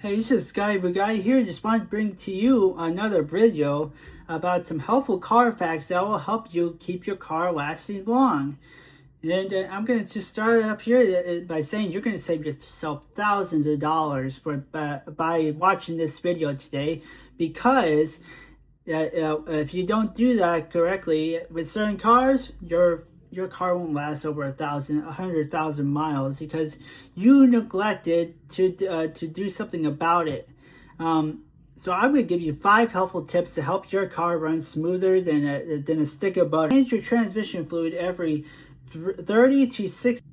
Hey, this is Sky Guy here. Just want to bring to you another video about some helpful car facts that will help you keep your car lasting long. And I'm going to just start up here by saying you're going to save yourself thousands of dollars by watching this video today, because if you don't do that correctly with certain cars, your car won't last over 100,000 miles because you neglected to do something about it. So I'm going to give you 5 helpful tips to help your car run smoother than a stick of butter. Change your transmission fluid every 30 to 60.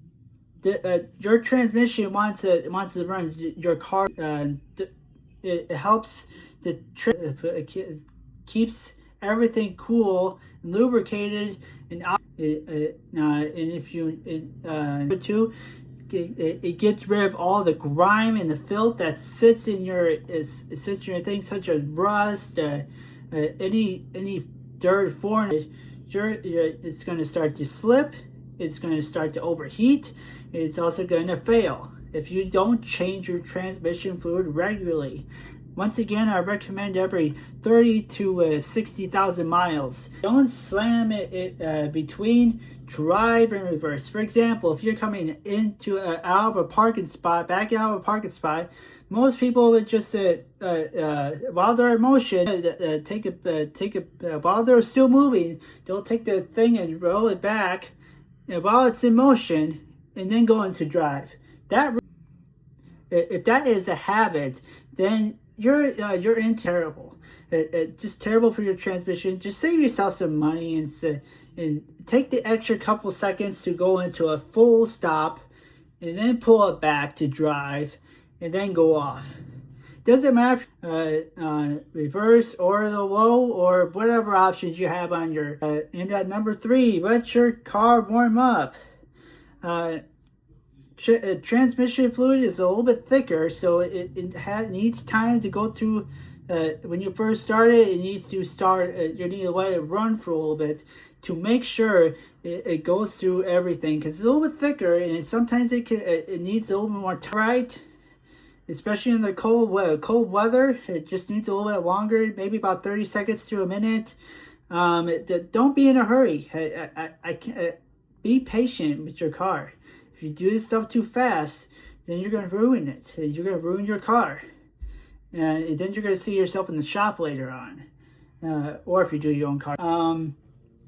Your transmission wants to run your car. It helps it keeps everything cool and lubricated, and if you too, it gets rid of all the grime and the filth that sits in your things, such as rust, any dirt, foreign. It's going to start to slip. It's going to start to overheat. It's also going to fail if you don't change your transmission fluid regularly. Once again, I recommend every 30 to 60,000 miles. Don't slam it between drive and reverse. For example, if you're coming into out of a parking spot, back out of a parking spot, most people would just while they're in motion, while they're still moving, they'll take the thing and roll it back, and while it's in motion, and then go into drive. If that is a habit, then you're in terrible. Just terrible for your transmission. Just save yourself some money and take the extra couple seconds to go into a full stop, and then pull it back to drive, and then go off. Doesn't matter reverse or the low or whatever options you have on your. And at number 3, let your car warm up. Transmission fluid is a little bit thicker, so it needs time to go through. When you first start it, you need to let it run for a little bit to make sure it goes through everything, because it's a little bit thicker, and sometimes it needs a little bit more tight, especially in the cold weather. It just needs a little bit longer, maybe about 30 seconds to a minute. Don't be in a hurry. Be patient with your car. If you do this stuff too fast, then you're going to ruin it. You're going to ruin your car. And then you're going to see yourself in the shop later on. Or if you do your own car. And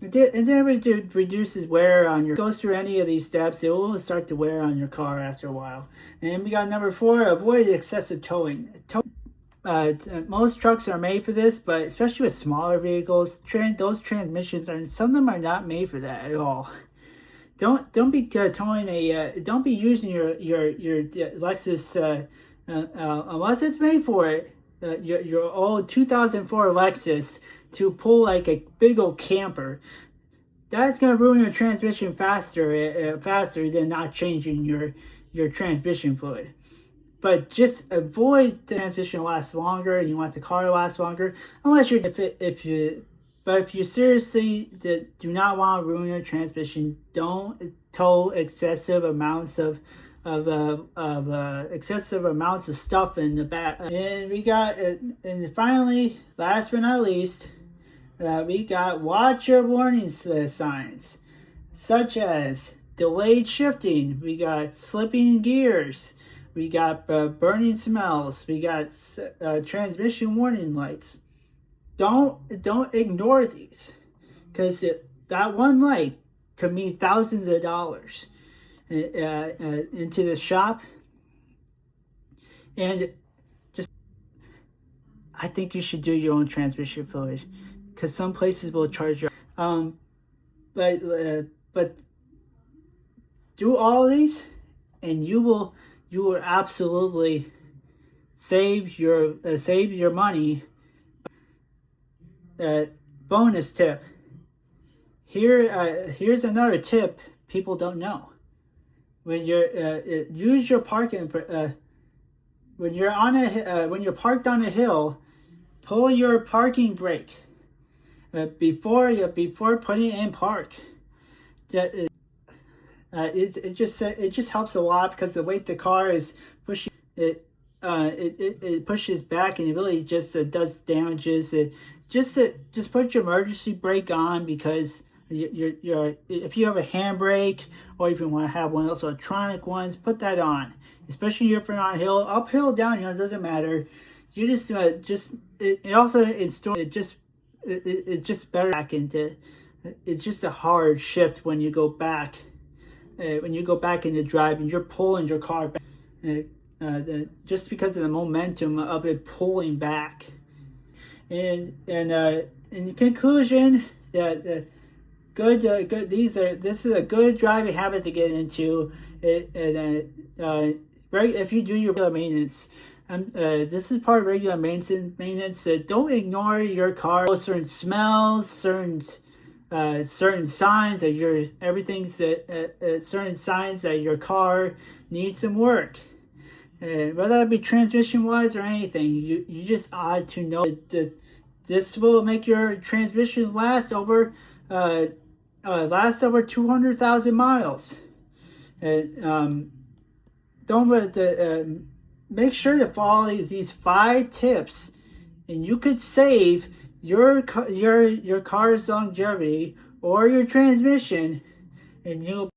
then it reduces wear on your... Goes through any of these steps, it will start to wear on your car after a while. And we got number 4, avoid excessive towing. Most trucks are made for this, but especially with smaller vehicles, those transmissions some of them are not made for that at all. Don't be towing don't be using your Lexus unless it's made for it. Your old 2004 Lexus to pull like a big old camper. That's gonna ruin your transmission faster than not changing your transmission fluid. But just avoid the transmission to last longer, and you want the car to last longer, unless if you seriously do not want to ruin your transmission, don't tow excessive amounts of stuff in the back. And we got, and finally, last but not least, we got watch your warning signs, such as delayed shifting. We got slipping gears. We got burning smells. We got transmission warning lights. Don't ignore these, because that one light could mean thousands of dollars into the shop. And I think you should do your own transmission fluid, because some places will charge you. But do all these, and you will absolutely save your money. Bonus tip. Here's another tip people don't know. When you're use your parking when you're parked on a hill, pull your parking brake before putting in park. It just helps a lot, because the weight the car is pushing it. it pushes back and it really just does damages. Just put your emergency brake on, because if you have a handbrake, or if you want to have one of those electronic ones, put that on. Especially if you're on a hill, uphill, downhill, it doesn't matter. You it also install it just it's just better back into. It's just a hard shift when you go back. When you go back into driving, you're pulling your car back, just because of the momentum of it pulling back. And in conclusion, this is a good driving habit to get into. If you do your regular maintenance, this is part of regular maintenance. Don't ignore your car. Certain smells, certain signs that certain signs that your car needs some work. Whether it be transmission wise or anything, you just ought to know that this will make your transmission last over 200,000 miles. Make sure to follow these 5 tips, and you could save your car's longevity or your transmission, and you'll